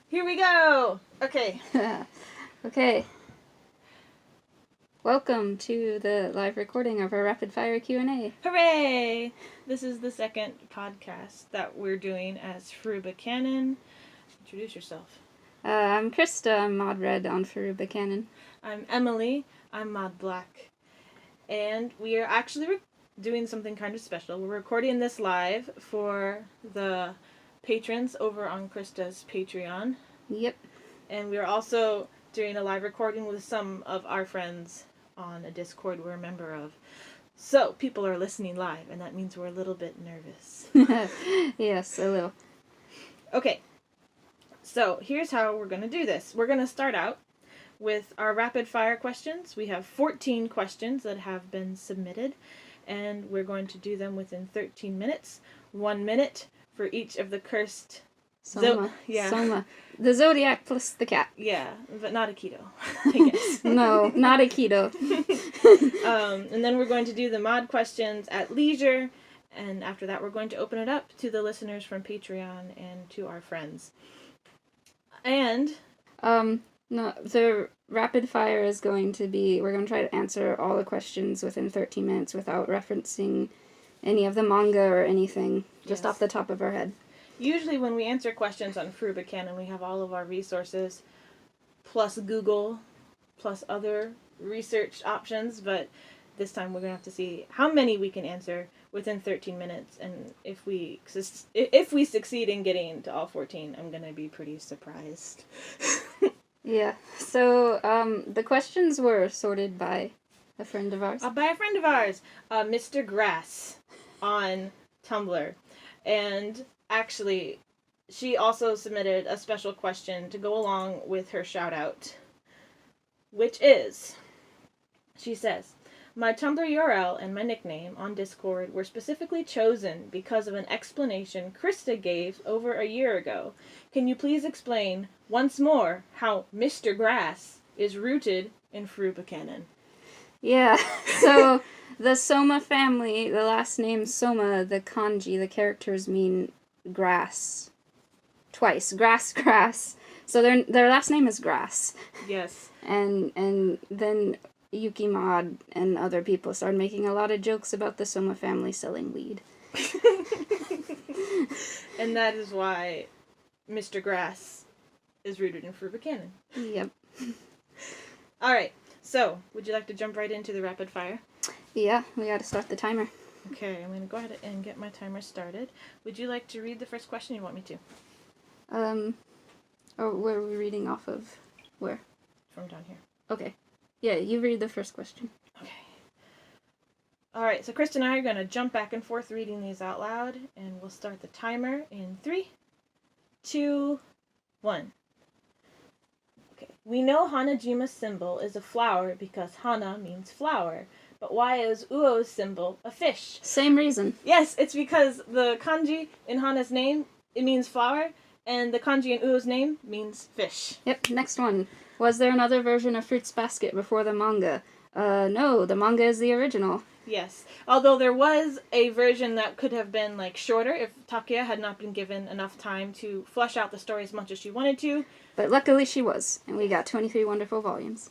Here we go! Okay. Okay. Welcome to the live recording of our rapid fire Q&A. Hooray! This is the second podcast that we're doing as FurubaCanon. Introduce yourself. I'm Krista. I'm Mod Red on FurubaCanon. I'm Emily. I'm Mod Black. And we are actually doing something kind of special. We're recording this live for the patrons over on Krista's Patreon. Yep. And we're also doing a live recording with some of our friends on a Discord we're a member of. So, people are listening live, and that means we're a little bit nervous. Yes, a little. Okay, so here's how we're going to do this. We're going to start out with our rapid fire questions. We have 14 questions that have been submitted, and we're going to do them within 13 minutes. 1 minute for each of the cursed... Soma. Soma. The Zodiac plus the cat. Yeah, but not Aikido, I guess. No, not Aikido. And then we're going to do the mod questions at leisure, and after that we're going to open it up to the listeners from Patreon and to our friends. And... No, the rapid fire is going to be, we're going to try to answer all the questions within 13 minutes without referencing any of the manga or anything, just off the top of our head. Usually when we answer questions on FurubaCanon, we have all of our resources, plus Google, plus other research options, but this time we're going to have to see how many we can answer within 13 minutes, and if we succeed in getting to all 14, I'm going to be pretty surprised. Yeah, so the questions were sorted by a friend of ours. Mr. Grass on Tumblr, and... Actually, she also submitted a special question to go along with her shout-out, which is, she says, my Tumblr URL and my nickname on Discord were specifically chosen because of an explanation Krista gave over a year ago. Can you please explain once more how Mr. Grass is rooted in FurubaCanon? Yeah, so the Soma family, the last name Soma, the kanji, the characters mean grass. Twice. Grass. So their last name is Grass. Yes. And then Yuki Mod and other people started making a lot of jokes about the Soma family selling weed. And that is why Mr. Grass is rooted in FurubaCanon. Yep. Alright, so would you like to jump right into the rapid fire? Yeah, we gotta start the timer. Okay, I'm going to go ahead and get my timer started. Would you like to read the first question, or you want me to? Where are we reading off of? Where? From down here. Okay. Yeah, you read the first question. Okay. Alright, so Krista and I are going to jump back and forth reading these out loud, and we'll start the timer in 3, 2, 1. Okay. We know Hanajima's symbol is a flower because Hana means flower. But why is Uo's symbol a fish? Same reason. Yes, it's because the kanji in Hana's name, it means flower, and the kanji in Uo's name means fish. Yep, next one. Was there another version of Fruits Basket before the manga? No, the manga is the original. Yes, although there was a version that could have been, shorter if Takuya had not been given enough time to flesh out the story as much as she wanted to. But luckily she was, and we got 23 wonderful volumes.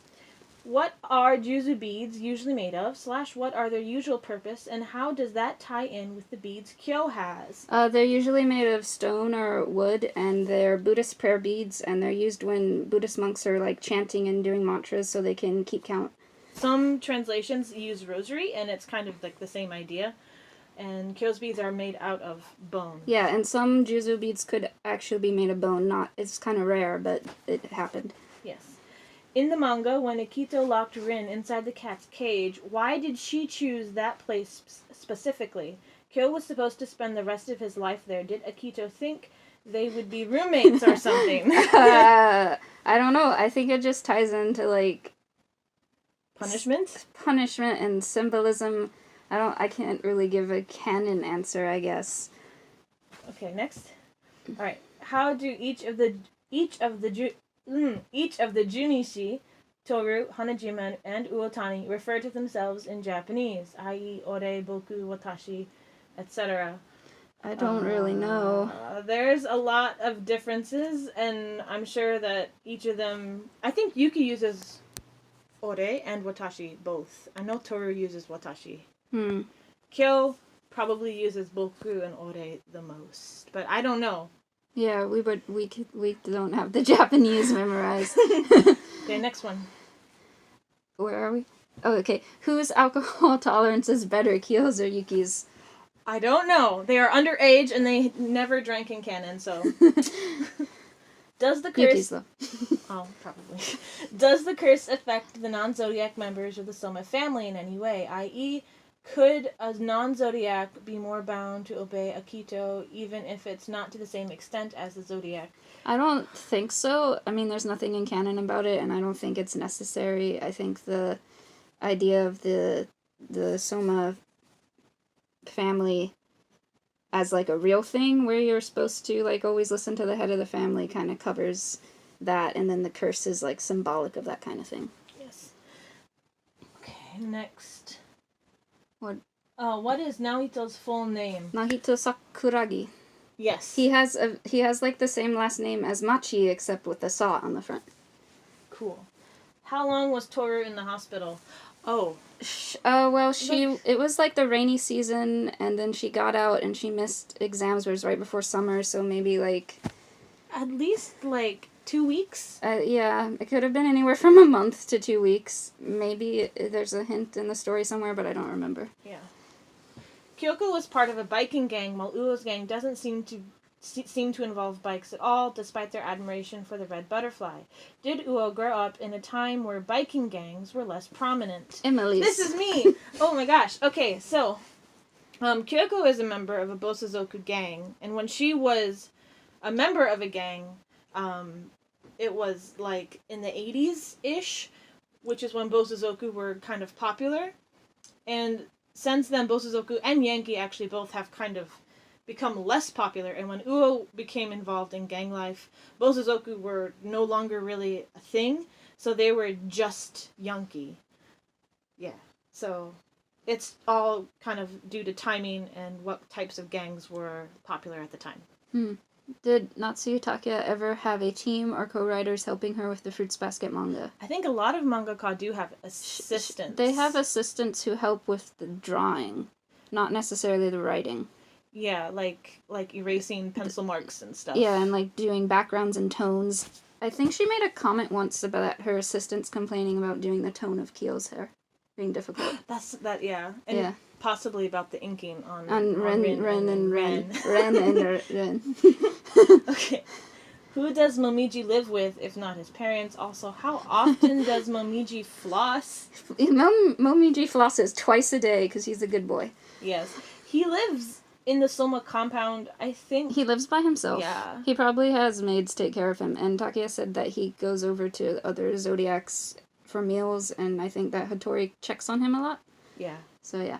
What are Juzu beads usually made of, / what are their usual purpose, and how does that tie in with the beads Kyo has? They're usually made of stone or wood, and they're Buddhist prayer beads, and they're used when Buddhist monks are, chanting and doing mantras so they can keep count. Some translations use rosary, and it's kind of the same idea. And Kyo's beads are made out of bone. Yeah, and some Juzu beads could actually be made of bone. It's kind of rare, but it happened. Yes. In the manga, when Akito locked Rin inside the cat's cage, why did she choose that place specifically? Kyo was supposed to spend the rest of his life there. Did Akito think they would be roommates or something? I don't know. I think it just ties into, punishment? Punishment and symbolism. I can't really give a canon answer, I guess. Okay, next. Alright. How do each of the Junishi, Toru, Hanajima, and Uotani refer to themselves in Japanese, i.e., ore, boku, watashi, etc.? I don't really know. There's a lot of differences, and I'm sure that each of them... I think Yuki uses ore and watashi both. I know Toru uses watashi. Kyo probably uses boku and ore the most, but I don't know. Yeah, we don't have the Japanese memorized. Okay, next one. Where are we? Oh, okay. Whose alcohol tolerance is better, Kyo's or Yuki's? I don't know. They are underage and they never drank in canon, so... Does the curse... Yuki's, though. Oh, probably. Does the curse affect the non-zodiac members of the Soma family in any way? I.e., could a non-zodiac be more bound to obey Akito even if it's not to the same extent as the zodiac? I don't think so. I mean, there's nothing in canon about it, and I don't think it's necessary. I think the idea of the Soma family as like a real thing where you're supposed to like always listen to the head of the family kind of covers that, and then the curse is like symbolic of that kind of thing. Yes. Okay, next. What? What is Naohito's full name? Nahito Sakuragi. Yes. He has like the same last name as Machi except with the sa on the front. Cool. How long was Toru in the hospital? Oh. Well, it was like the rainy season, and then she got out and she missed exams. It was right before summer, so maybe like at least like 2 weeks. Yeah, it could have been anywhere from a month to 2 weeks. Maybe there's a hint in the story somewhere, but I don't remember. Yeah. Kyoko was part of a biking gang, while Uo's gang doesn't seem to involve bikes at all, despite their admiration for the red butterfly. Did Uo grow up in a time where biking gangs were less prominent? Emily's. This is me! Oh my gosh. Okay, so, Kyoko is a member of a Bosozoku gang, and when she was a member of a gang, it was like in the 80s-ish, which is when Bosozoku were kind of popular, and since then, Bosozoku and Yankee actually both have kind of become less popular, and when Uo became involved in gang life, Bosozoku were no longer really a thing, so they were just Yankee. Yeah, so it's all kind of due to timing and what types of gangs were popular at the time. Did Natsuyu Takia ever have a team or co-writers helping her with the Fruits Basket manga? I think a lot of mangaka do have assistants. They have assistants who help with the drawing, not necessarily the writing. Yeah, like erasing pencil marks and stuff. Yeah, and like doing backgrounds and tones. I think she made a comment once about her assistants complaining about doing the tone of Kyo's hair being difficult. Yeah. And possibly about the inking on Ren. Okay. Who does Momiji live with, if not his parents? Also, how often does Momiji floss? Momiji flosses twice a day because he's a good boy. Yes. He lives in the Soma compound, I think. He lives by himself. Yeah. He probably has maids take care of him. And Takia said that he goes over to other Zodiacs for meals, and I think that Hattori checks on him a lot. Yeah. So, yeah.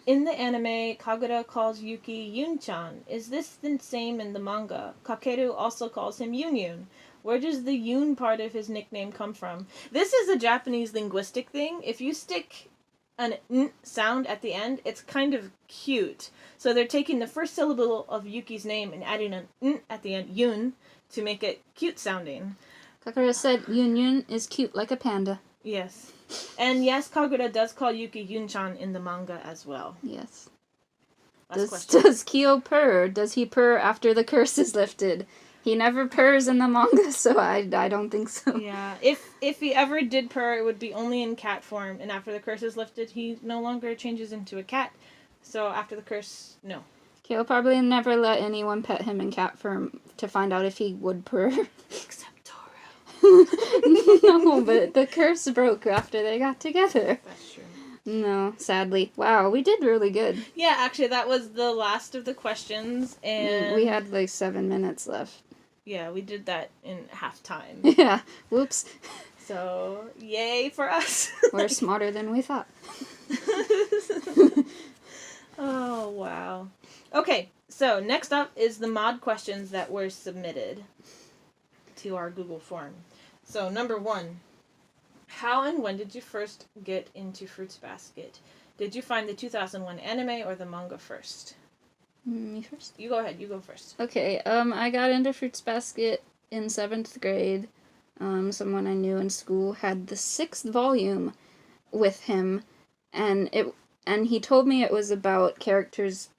In the anime, Kagura calls Yuki Yun-chan. Is this the same in the manga? Kakeru also calls him Yun-Yun. Where does the Yun part of his nickname come from? This is a Japanese linguistic thing. If you stick an n sound at the end, it's kind of cute. So they're taking the first syllable of Yuki's name and adding an n at the end, Yun, to make it cute sounding. Kakura said Yun-Yun is cute like a panda. Yes. And yes, Kagura does call Yuki Yun-chan in the manga as well. Yes. Question. Does Kyo purr? Does he purr after the curse is lifted? He never purrs in the manga, so I don't think so. Yeah. If he ever did purr, it would be only in cat form, and after the curse is lifted, he no longer changes into a cat. So after the curse, no. Kyo probably never let anyone pet him in cat form to find out if he would purr. Except Toru. No, but the curse broke after they got together. That's true. No, sadly. Wow, we did really good. Yeah, actually, that was the last of the questions, and we had like 7 minutes left. Yeah, we did that in half time. Yeah, whoops. So, yay for us. We're smarter than we thought. Oh, wow. Okay, so next up is the mod questions that were submitted to our Google form. So, number 1. How and when did you first get into Fruits Basket? Did you find the 2001 anime or the manga first? Me first? You go ahead. You go first. Okay, I got into Fruits Basket in 7th grade. Someone I knew in school had the 6th volume with him, and he told me it was about characters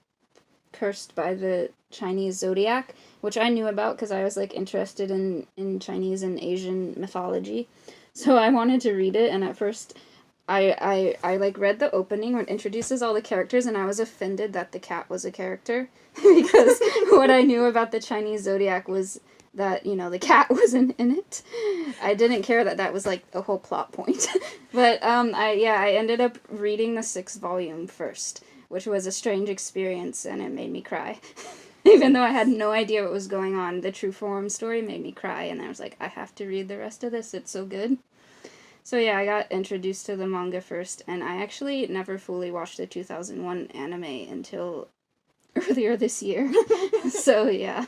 cursed by the Chinese zodiac, which I knew about because I was like interested in Chinese and Asian mythology. So I wanted to read it, and at first I like read the opening when it introduces all the characters, and I was offended that the cat was a character because what I knew about the Chinese zodiac was that, you know, the cat wasn't in it. I didn't care that was like a whole plot point. But I ended up reading the 6th volume first, which was a strange experience, and it made me cry. Even though I had no idea what was going on, the true form story made me cry, and I was like, I have to read the rest of this, it's so good. So yeah, I got introduced to the manga first, and I actually never fully watched the 2001 anime until earlier this year. So yeah.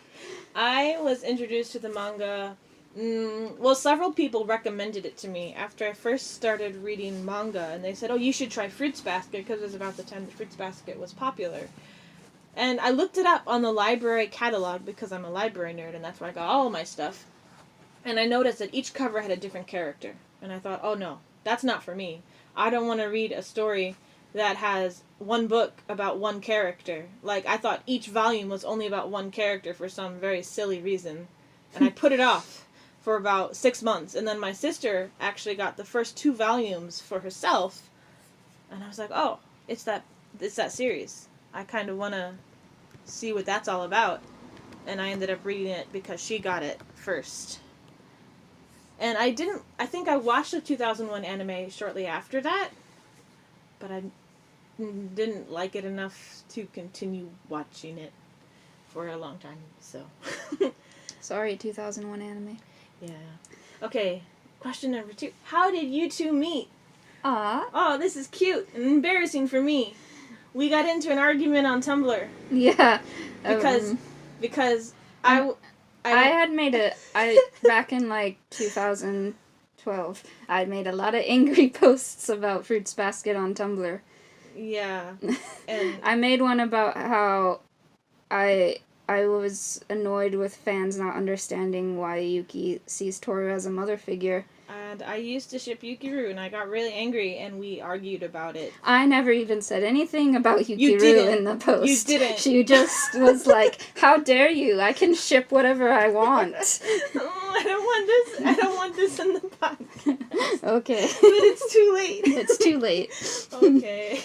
I was introduced to the manga. Well, several people recommended it to me after I first started reading manga, and they said, "Oh, you should try Fruits Basket," because it was about the time that Fruits Basket was popular. And I looked it up on the library catalog because I'm a library nerd, and that's where I got all my stuff. And I noticed that each cover had a different character, and I thought, "Oh no, that's not for me. I don't want to read a story that has one book about one character." Like, I thought each volume was only about one character for some very silly reason. And I put it off for about 6 months. And then my sister actually got the first 2 volumes for herself. And I was like, oh, it's that series. I kind of want to see what that's all about. And I ended up reading it because she got it first. And I think I watched the 2001 anime shortly after that. But I didn't like it enough to continue watching it for a long time, so. Sorry, 2001 anime. Yeah. Okay, question number 2. How did you two meet? Oh, this is cute and embarrassing for me. We got into an argument on Tumblr. Yeah. Because I had made back in like 2012, I had made a lot of angry posts about Fruits Basket on Tumblr. Yeah. And I made one about how I was annoyed with fans not understanding why Yuki sees Toru as a mother figure. And I used to ship Yukiru, and I got really angry, and we argued about it. I never even said anything about Yukiru in the post. You didn't. She just was like, how dare you? I can ship whatever I want. Oh, I don't want this in the podcast. Okay. But it's too late. It's too late. Okay.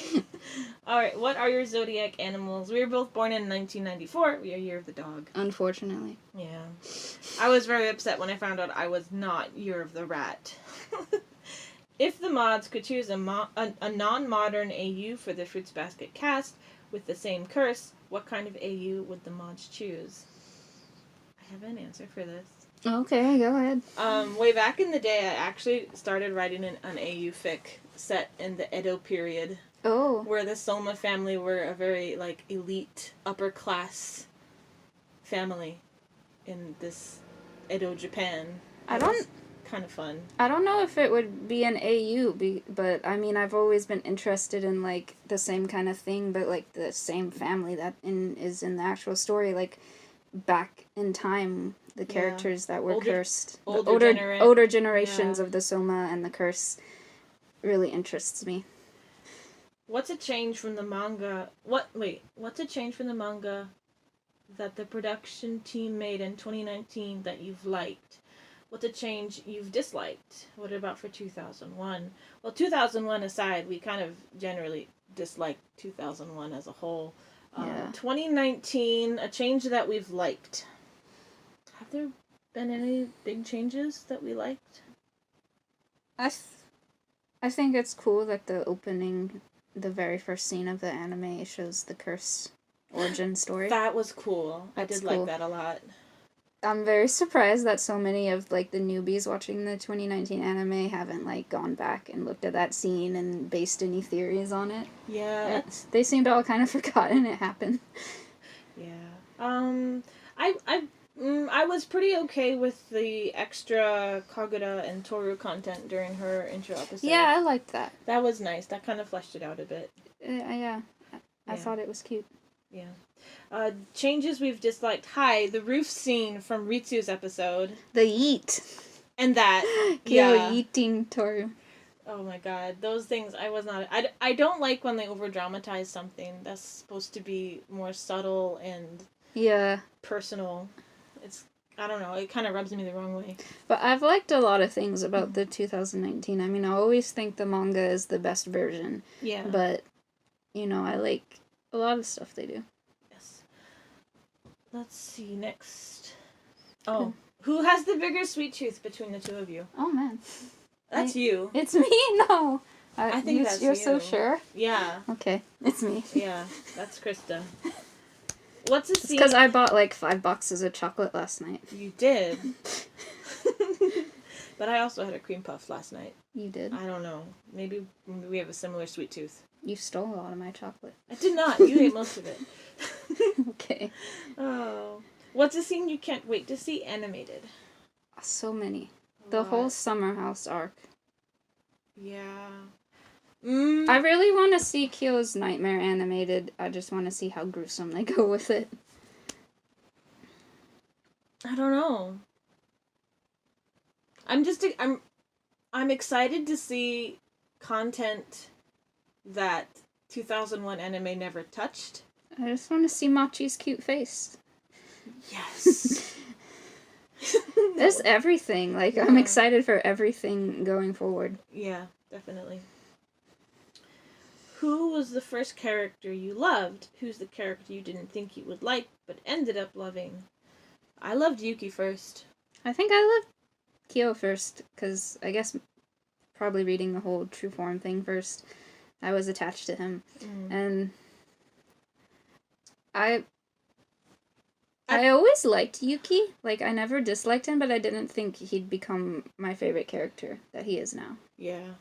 Alright, what are your zodiac animals? We were both born in 1994. We are Year of the Dog. Unfortunately. Yeah. I was very upset when I found out I was not Year of the Rat. If the mods could choose a non-modern AU for the Fruits Basket cast with the same curse, what kind of AU would the mods choose? I have an answer for this. Okay, go ahead. Way back in the day, I actually started writing an AU fic set in the Edo period. Oh. Where the Soma family were a very, like, elite, upper-class family in this Edo, Japan. Kind of fun. I don't know if it would be an AU, but, I mean, I've always been interested in, like, the same kind of thing, but, like, the same family that is in the actual story, like, back in time, the characters that were cursed. Older generations of the Soma and the curse really interests me. What's a change from the manga... What's a change from the manga that the production team made in 2019 that you've liked? What's a change you've disliked? What about for 2001? Well, 2001 aside, we kind of generally disliked 2001 as a whole. 2019, a change that we've liked. Have there been any big changes that we liked? I think it's cool that the opening... The very first scene of the anime shows the curse origin story. That was cool. I did like that a lot. I'm very surprised that so many of, like, the newbies watching the 2019 anime haven't, like, gone back and looked at that scene and based any theories on it. Yeah. They seemed all kind of forgotten it happened. Yeah. I was pretty okay with the extra Kagura and Toru content during her intro episode. Yeah, I liked that. That was nice. That kind of fleshed it out a bit. I thought it was cute. Yeah. Changes we've disliked. Hi, the roof scene from Ritsu's episode. The yeet. And that. Kyo Yeah. yeeting Toru. Oh my god. Those things, I was not... I don't like when they over-dramatize something that's supposed to be more subtle and personal. It's... I don't know. It kind of rubs me the wrong way. But I've liked a lot of things about the 2019. I mean, I always think the manga is the best version. Yeah. But, I like a lot of stuff they do. Yes. Let's see, next. Oh. Who has the bigger sweet tooth between the two of you? Oh, man. That's you. It's me? No. I think that's you're you. so sure? Yeah. Okay, it's me. Yeah, that's Krista. What's a scene? Because I bought like 5 boxes of chocolate last night. You did. But I also had a cream puff last night. You did? I don't know. Maybe we have a similar sweet tooth. You stole a lot of my chocolate. I did not. You ate most of it. Okay. Oh. What's a scene you can't wait to see animated? So many. The whole Summer House arc. Yeah. I really want to see Kyo's Nightmare animated. I just want to see how gruesome they go with it. I don't know. I'm excited to see content that 2001 anime never touched. I just want to see Machi's cute face. Yes. There's everything. Like, I'm excited for everything going forward. Yeah, definitely. Who was the first character you loved? Who's the character you didn't think you would like, but ended up loving? I loved Yuki first. I think I loved Kyo first, because I guess probably reading the whole True Form thing first, I was attached to him. And I always liked Yuki. Like, I never disliked him, but I didn't think he'd become my favorite character that he is now. Yeah.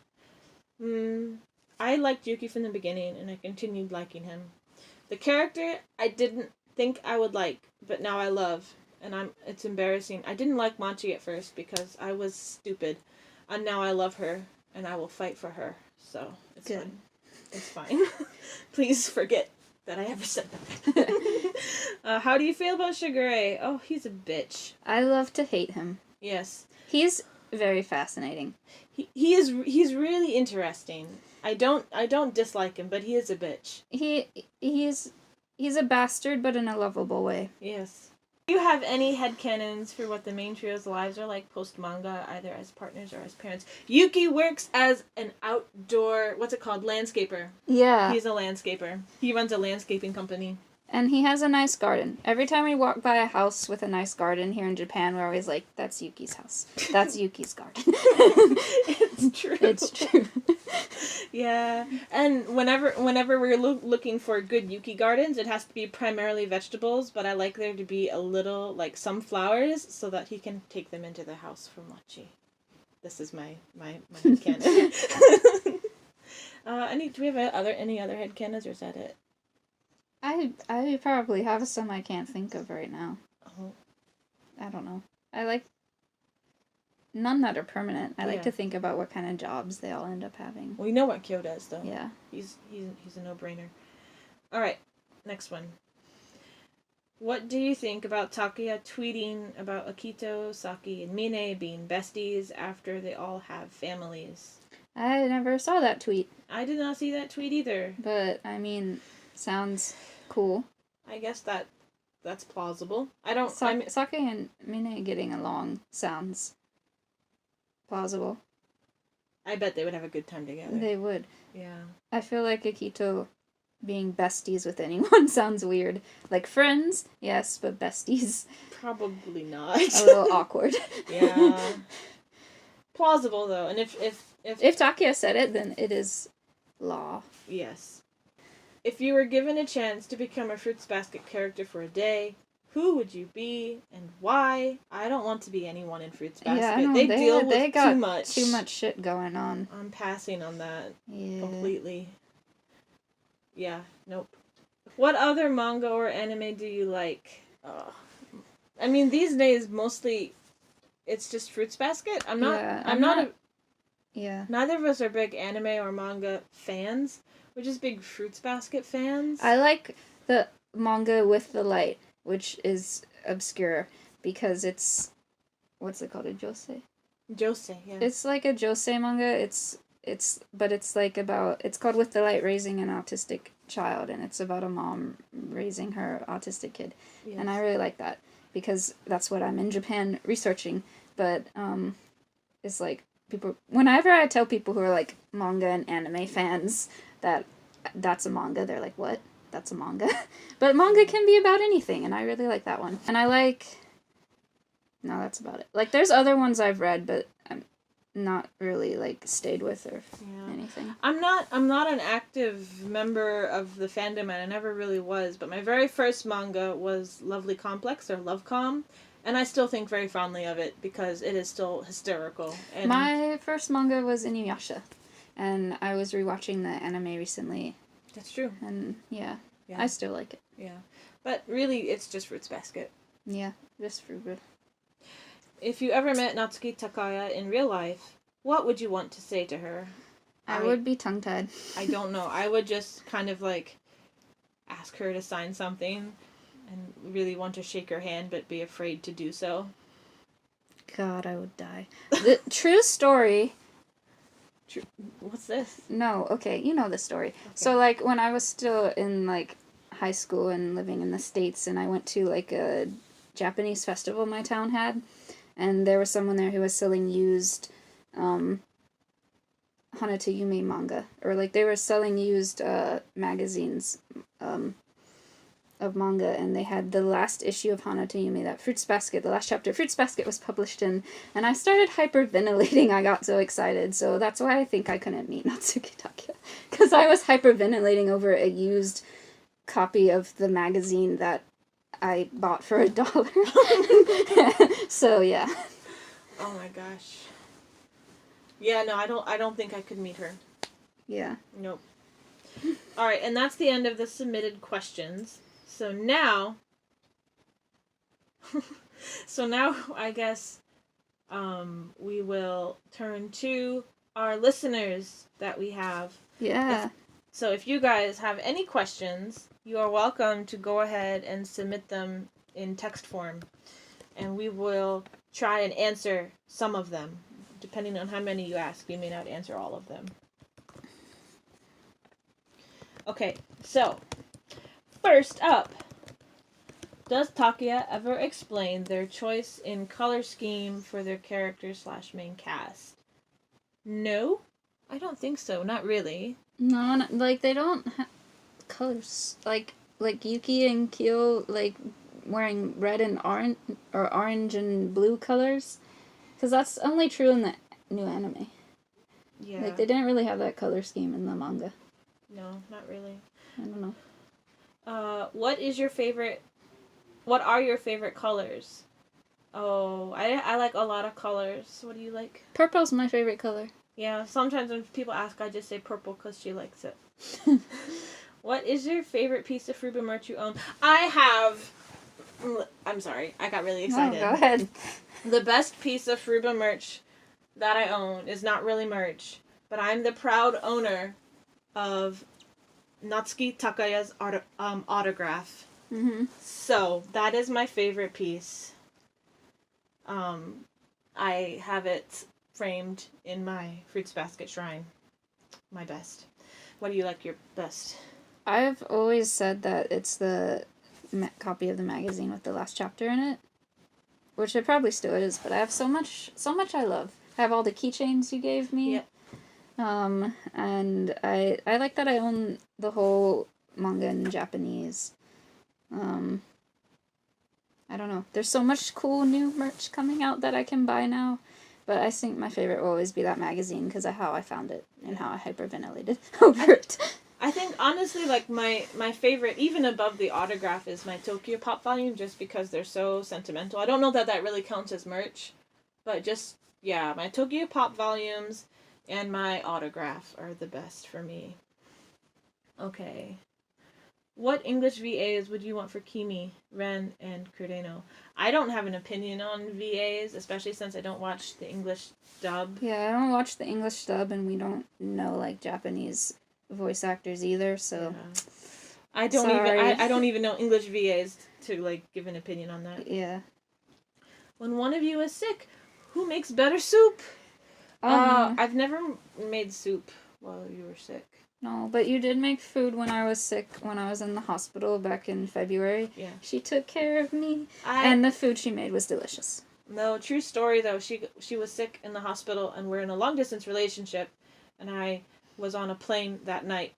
I liked Yuki from the beginning, and I continued liking him. The character I didn't think I would like, but now I love, and it's embarrassing. I didn't like Machi at first because I was stupid, and now I love her, and I will fight for her. So it's good. Fine. It's fine. Please forget that I ever said that. How do you feel about Shigure? Oh, he's a bitch. I love to hate him. Yes. He's very fascinating. He's really interesting. I don't dislike him, but he is a bitch. He's a bastard, but in a lovable way. Yes. Do you have any headcanons for what the main trio's lives are like post-manga, either as partners or as parents? Yuki works as an outdoor, what's it called, landscaper. Yeah. He's a landscaper. He runs a landscaping company. And he has a nice garden. Every time we walk by a house with a nice garden here in Japan, we're always like, that's Yuki's house. That's Yuki's garden. It's true. It's true. Yeah. And whenever we're looking for good Yuki gardens, it has to be primarily vegetables, but I like there to be a little, like, some flowers so that he can take them into the house for Machi. This is my headcanon. Do we have any other headcanons, or is that it? I probably have some I can't think of right now. Oh. I don't know. I like none that are permanent. I like Yeah. to think about what kind of jobs they all end up having. Well, you know what Kyo does, though. Yeah. He's a no-brainer. All right, next one. What do you think about Takuya tweeting about Akito, Saki, and Mine being besties after they all have families? I never saw that tweet. I did not see that tweet either. But, I mean, sounds cool. I guess that's plausible. Saki and Mine getting along sounds plausible. I bet they would have a good time together. They would. Yeah. I feel like Akito being besties with anyone sounds weird. Like friends, yes, but besties. Probably not. A little awkward. Yeah. Plausible, though. And if Takuya said it, then it is law. Yes. If you were given a chance to become a Fruits Basket character for a day, who would you be and why? I don't want to be anyone in Fruits Basket. Yeah, I know. They deal with got too much. Too much shit going on. I'm passing on that Yeah. completely. Yeah, nope. What other manga or anime do you like? I mean, these days mostly it's just Fruits Basket. Yeah. Neither of us are big anime or manga fans. We're just big Fruits Basket fans. I like manga with the light, which is obscure because it's, what's it called, a josei? Josei, yeah. It's like a josei manga. But it's like about, it's called With the Light, raising an autistic child, and it's about a mom raising her autistic kid. Yes. And I really like that because that's what I'm in Japan researching. But it's like people, whenever I tell people who are like manga and anime fans that that's a manga, they're like, what? That's a manga? But manga can be about anything, and I really like that one. And I like, no, that's about it. Like, there's other ones I've read, but I'm not really like stayed with or anything. I'm not an active member of the fandom, and I never really was, but my very first manga was Lovely Complex, or Lovecom, and I still think very fondly of it because it is still hysterical. And my first manga was Inuyasha, and I was rewatching the anime recently. That's true. And yeah, I still like it. Yeah. But really, it's just Fruits Basket. Yeah, just Furuba. If you ever met Natsuki Takaya in real life, what would you want to say to her? I would be tongue-tied. I don't know. I would just kind of like ask her to sign something and really want to shake her hand but be afraid to do so. God, I would die. The true story... What's this? No, okay, you know the story. Okay. So, like, when I was still in, like, high school and living in the States, and I went to, like, a Japanese festival my town had, and there was someone there who was selling used Hanata Yume manga. Or, like, they were selling used magazines of manga, and they had the last issue of Hanata Yume, that Fruits Basket, the last chapter Fruits Basket was published in, and I started hyperventilating. I got so excited, so that's why I think I couldn't meet Natsuki Takaya, because I was hyperventilating over a used copy of the magazine that I bought for $1. So yeah. Oh my gosh. Yeah, no, I don't think I could meet her. Yeah. Nope. All right, and that's the end of the submitted questions. So now I guess we will turn to our listeners that we have. Yeah. So if you guys have any questions, you are welcome to go ahead and submit them in text form. And we will try and answer some of them. Depending on how many you ask, we may not answer all of them. Okay, so first up, does Takuya ever explain their choice in color scheme for their character/main cast? No, I don't think so. Not really. No, like, they don't have colors. Like Yuki and Kyo, like, wearing red and orange, or orange and blue colors. Because that's only true in the new anime. Yeah. Like, they didn't really have that color scheme in the manga. No, not really. I don't know. What are your favorite colors? Oh, I like a lot of colors. What do you like? Purple's my favorite color. Yeah, sometimes when people ask, I just say purple because she likes it. What is your favorite piece of Furuba merch you own? I'm sorry, I got really excited. No, go ahead. The best piece of Furuba merch that I own is not really merch, but I'm the proud owner of Natsuki Takaya's autograph. Mm-hmm. So, that is my favorite piece. I have it framed in my Fruits Basket shrine. My best. What do you like your best? I've always said that it's the copy of the magazine with the last chapter in it, which it probably still is, but I have so much I love. I have all the keychains you gave me. Yep. And I like that I own the whole manga in Japanese. I don't know. There's so much cool new merch coming out that I can buy now. But I think my favorite will always be that magazine because of how I found it and how I hyperventilated over it. I think, honestly, like, my favorite, even above the autograph, is my Tokyo Pop volume, just because they're so sentimental. I don't know that really counts as merch, but just, yeah, my Tokyo Pop volumes and my autograph are the best for me. Okay. What English VAs would you want for Kimi, Ren, and Kureno? I don't have an opinion on VAs, especially since I don't watch the English dub. Yeah, I don't watch the English dub, and we don't know, like, Japanese voice actors either, so... I don't Sorry. even I don't even know English VAs to like give an opinion on that. Yeah. When one of you is sick, who makes better soup? I've never made soup while you were sick. No, but you did make food when I was sick, when I was in the hospital back in February. Yeah. She took care of me, and the food she made was delicious. No, true story though. She was sick in the hospital, and we're in a long distance relationship, and I was on a plane that night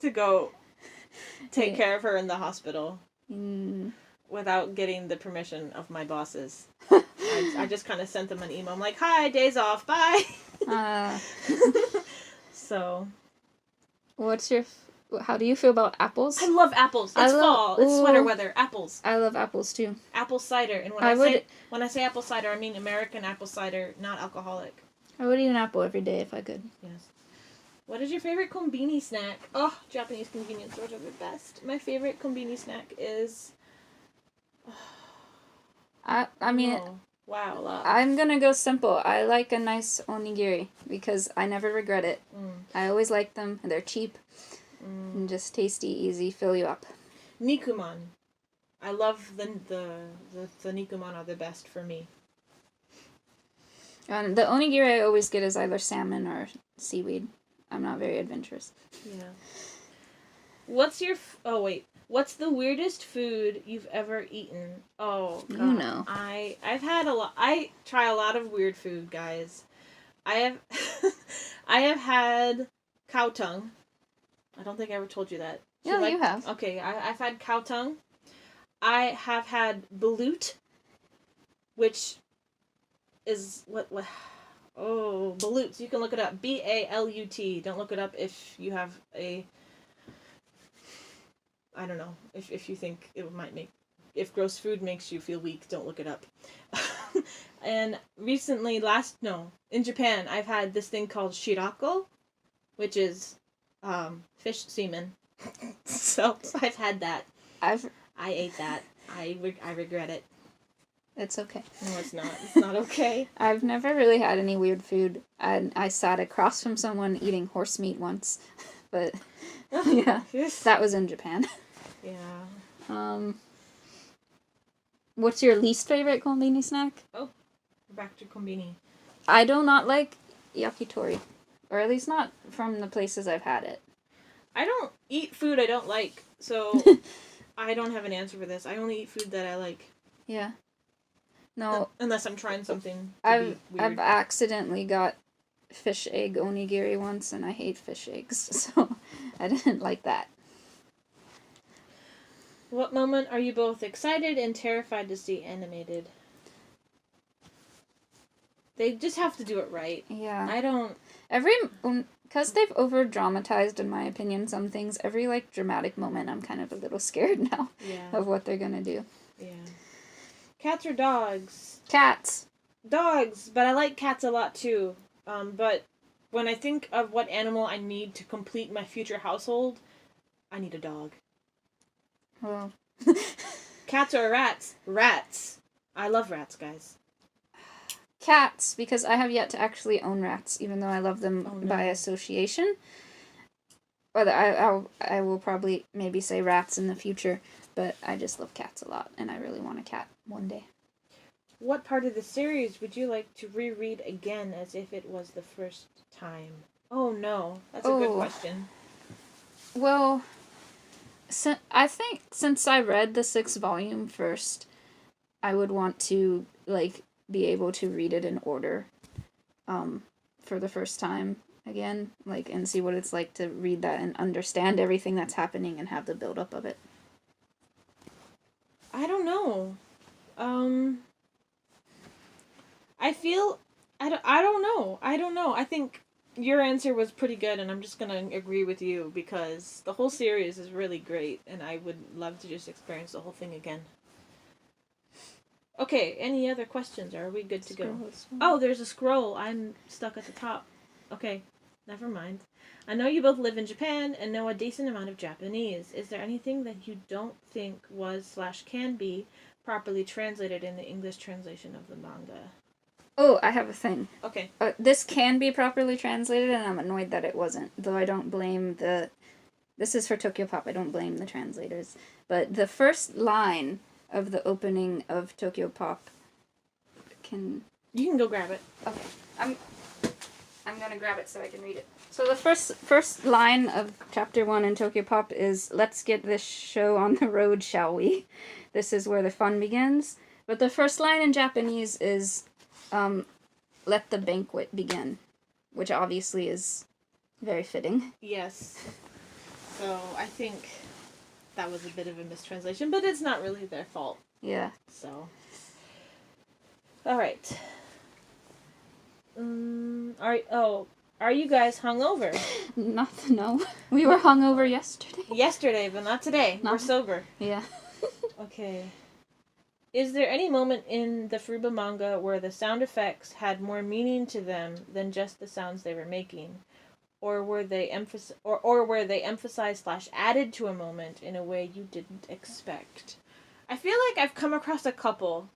to go take care of her in the hospital without getting the permission of my bosses. I just kind of sent them an email. I'm like, "Hi, days off, bye." So, how do you feel about apples? I love apples. It's fall. It's sweater weather. Apples. I love apples too. Apple cider, and when I say apple cider, I mean American apple cider, not alcoholic. I would eat an apple every day if I could. Yes. What is your favorite konbini snack? Oh, Japanese convenience stores are the best. My favorite konbini snack is. I mean. Oh, wow, love. I'm gonna go simple. I like a nice onigiri because I never regret it. I always like them. They're cheap and just tasty, easy, fill you up. Nikuman. I love the nikuman are the best for me. And the onigiri I always get is either salmon or seaweed. I'm not very adventurous. Yeah. What's the weirdest food you've ever eaten? Oh, God. You know. I've had a lot. I try a lot of weird food, guys. I have I have had cow tongue. I don't think I ever told you that. Yeah, you have. Okay, I've had cow tongue. I have had balut, which is what oh, balut. You can look it up. BALUT. Don't look it up if you have a I don't know. If you think it might if gross food makes you feel weak, don't look it up. And recently, in Japan, I've had this thing called shirako, which is fish semen. So I've had that. I ate that. I regret it. It's okay. No, it's not. It's not okay. I've never really had any weird food. I sat across from someone eating horse meat once, but yeah, that was in Japan. Yeah. What's your least favorite konbini snack? Oh, back to konbini. I do not like yakitori, or at least not from the places I've had it. I don't eat food I don't like, so I don't have an answer for this. I only eat food that I like. Yeah. No. Unless I'm trying something I've weird. accidentally got fish egg onigiri once, and I hate fish eggs, so I didn't like that. What moment are you both excited and terrified to see animated? They just have to do it right. Yeah. I don't... Because they've over-dramatized, in my opinion, some things, every, dramatic moment, I'm kind of a little scared now of what they're gonna do. Yeah. Cats or dogs? Cats. Dogs, but I like cats a lot, too. But when I think of what animal I need to complete my future household, I need a dog. Well. Cats or rats? Rats. I love rats, guys. Cats, because I have yet to actually own rats, even though I love them by association. Or I will probably maybe say rats in the future, but I just love cats a lot, and I really want a cat one day. What part of the series would you like to reread again as if it was the first time? Oh, no. That's a good question. Well, I think since I read the 6th volume first, I would want to, be able to read it in order for the first time again, and see what it's like to read that and understand everything that's happening and have the build-up of it. I don't know. I feel... I don't know. I think your answer was pretty good, and I'm just going to agree with you, because the whole series is really great, and I would love to just experience the whole thing again. Okay, any other questions, or are we good to go? Oh, there's a scroll. I'm stuck at the top. Okay, never mind. I know you both live in Japan and know a decent amount of Japanese. Is there anything that you don't think was/can be properly translated in the English translation of the manga? Oh, I have a thing. Okay. This can be properly translated, and I'm annoyed that it wasn't, though I don't blame the this is for Tokyo Pop, I don't blame the translators, but the first line of the opening of Tokyo Pop You can go grab it. Okay. I'm gonna grab it so I can read it. So the first line of chapter 1 in Tokyo Pop is, "Let's get this show on the road, shall we?" This is where the fun begins. But the first line in Japanese is, "Let the banquet begin," which obviously is very fitting. Yes. So I think that was a bit of a mistranslation, but it's not really their fault. Yeah. So. All right. Are you guys hungover? No. We were hungover yesterday. Yesterday, but not today. No. We're sober. Yeah. Okay. Is there any moment in the Furuba manga where the sound effects had more meaning to them than just the sounds they were making? Or were they emphasized / added to a moment in a way you didn't expect? I feel like I've come across a couple,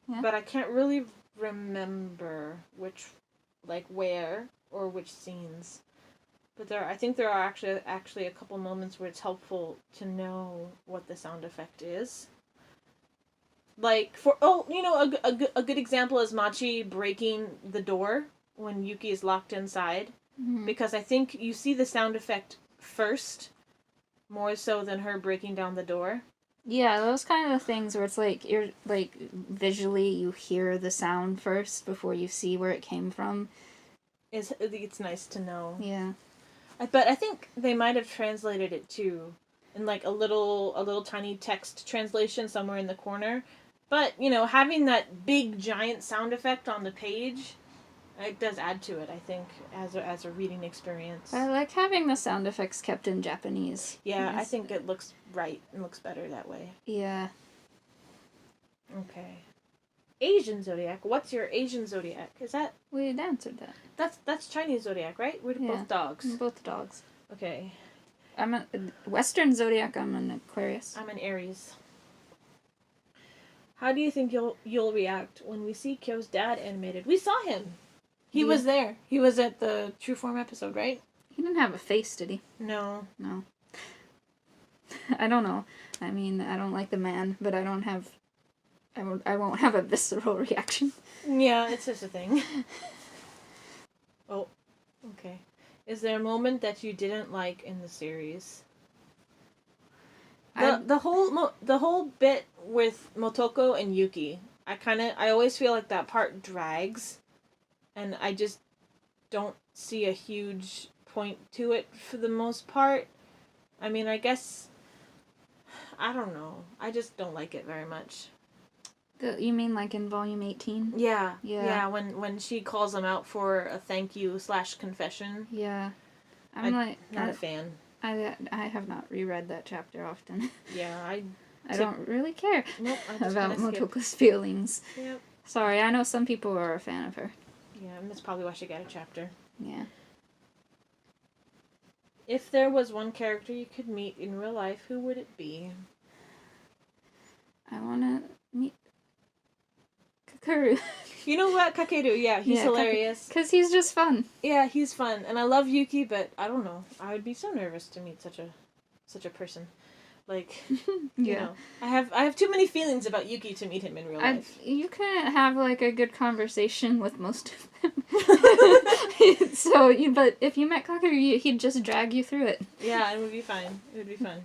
but I can't really remember where or which scenes. But I think there are actually a couple moments where it's helpful to know what the sound effect is. Like a good example is Machi breaking the door when Yuki is locked inside. Mm-hmm. Because I think you see the sound effect first, more so than her breaking down the door. Yeah, those kind of things where it's like, you're like, visually you hear the sound first before you see where it came from. It's nice to know. Yeah. But I think they might have translated it too, in like a little tiny text translation somewhere in the corner. But, having that big giant sound effect on the page, it does add to it, I think, as a reading experience. I like having the sound effects kept in Japanese. Yeah, I think it looks right and looks better that way. Yeah. Okay. Asian zodiac. What's your Asian zodiac? Is that... We answered that. That's Chinese zodiac, right? We're both dogs. Both dogs. Okay. I'm a Western zodiac, I'm an Aquarius. I'm an Aries. How do you think you'll react when we see Kyo's dad animated? We saw him. He was there. He was at the True Form episode, right? He didn't have a face, did he? No. I don't know. I mean, I don't like the man, but I won't have a visceral reaction. Yeah, it's just a thing. Oh, okay. Is there a moment that you didn't like in the series? The whole bit with Motoko and Yuki, I always feel like that part drags, and I just don't see a huge point to it for the most part. I mean, I guess, I don't know. I just don't like it very much. You mean like in volume 18? Yeah. Yeah, when she calls him out for a thank you / confession. Yeah. I'm not a fan. I have not reread that chapter often. Yeah, I don't really care about Motoko's feelings. Yep. Sorry, I know some people are a fan of her. Yeah, and that's probably why she got a chapter. Yeah. If there was one character you could meet in real life, who would it be? I want to meet Kakeru. You know what? Kakeru, yeah, he's hilarious. Because he's just fun. Yeah, he's fun. And I love Yuki, but I don't know. I would be so nervous to meet such a person. Like, you know. I have too many feelings about Yuki to meet him in real life. You couldn't have, like, a good conversation with most of them. But if you met Kakeru, he'd just drag you through it. Yeah, it would be fine. It would be fun.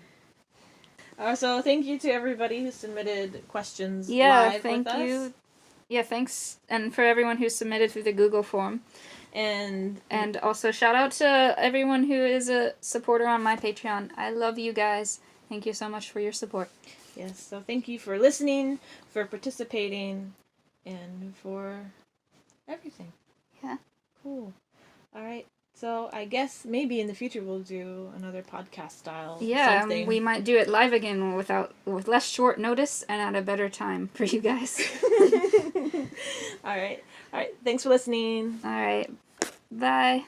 So thank you to everybody who submitted questions live with us. You. Yeah, thanks. And for everyone who submitted through the Google form. And also shout out to everyone who is a supporter on my Patreon. I love you guys. Thank you so much for your support. Yes, so thank you for listening, for participating, and for everything. Yeah. Cool. All right. So I guess maybe in the future we'll do another podcast style. Yeah, something. We might do it live again with less short notice and at a better time for you guys. All right. Thanks for listening. All right. Bye.